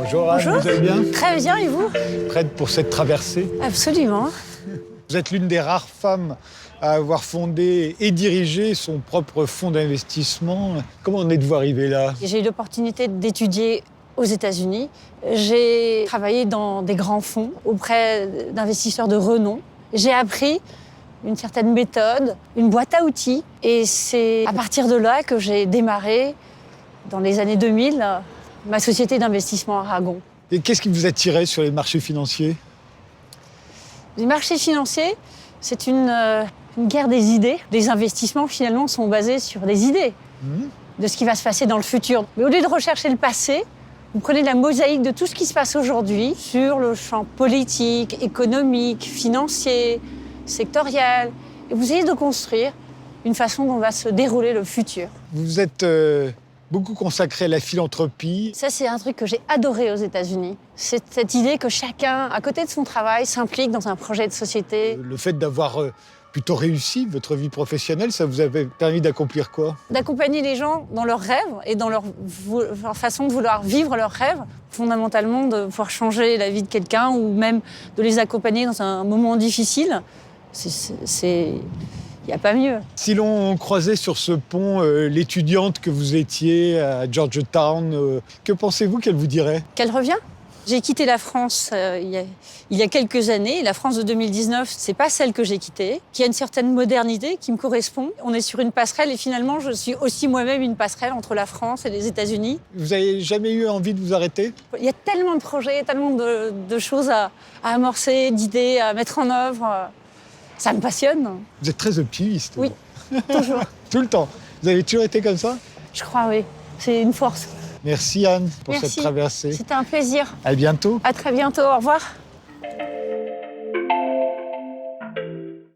Bonjour Anne, Bonjour. vous allez bien? Très bien, et vous? Prête pour cette traversée? Absolument. Vous êtes l'une des rares femmes à avoir fondé et dirigé son propre fonds d'investissement. Comment en êtes-vous arrivée là? J'ai eu l'opportunité d'étudier aux États-Unis. J'ai travaillé dans des grands fonds auprès d'investisseurs de renom. J'ai appris une certaine méthode, une boîte à outils. Et c'est à partir de là que j'ai démarré, dans les années 2000, ma société d'investissement Aragon. Et qu'est-ce qui vous attirait sur les marchés financiers? Les marchés financiers, c'est une guerre des idées. Les investissements, finalement, sont basés sur des idées de ce qui va se passer dans le futur. Mais au lieu de rechercher le passé, vous prenez la mosaïque de tout ce qui se passe aujourd'hui sur le champ politique, économique, financier, sectoriel, et vous essayez de construire une façon dont va se dérouler le futur. Vous êtes beaucoup consacré à la philanthropie. Ça, c'est un truc que j'ai adoré aux États-Unis. C'est cette idée que chacun, à côté de son travail, s'implique dans un projet de société. Le fait d'avoir plutôt réussi votre vie professionnelle, ça vous avait permis d'accomplir quoi? D'accompagner les gens dans leurs rêves et dans leur façon de vouloir vivre leurs rêves, fondamentalement de pouvoir changer la vie de quelqu'un ou même de les accompagner dans un moment difficile. Il n'y a pas mieux. Si l'on croisait sur ce pont l'étudiante que vous étiez à Georgetown, que pensez-vous qu'elle vous dirait? Qu'elle revient? J'ai quitté la France il y a quelques années. La France de 2019, c'est pas celle que j'ai quittée, qui a une certaine modernité qui me correspond. On est sur une passerelle et finalement, je suis aussi moi-même une passerelle entre la France et les États-Unis. Vous n'avez jamais eu envie de vous arrêter? Il y a tellement de projets, tellement de choses à amorcer, d'idées à mettre en œuvre. Ça me passionne. Vous êtes très optimiste. Oui, toujours. Tout le temps. Vous avez toujours été comme ça? Je crois, oui. C'est une force. Merci Anne pour Merci. cette traversée. C'était un plaisir. À bientôt. À très bientôt. Au revoir.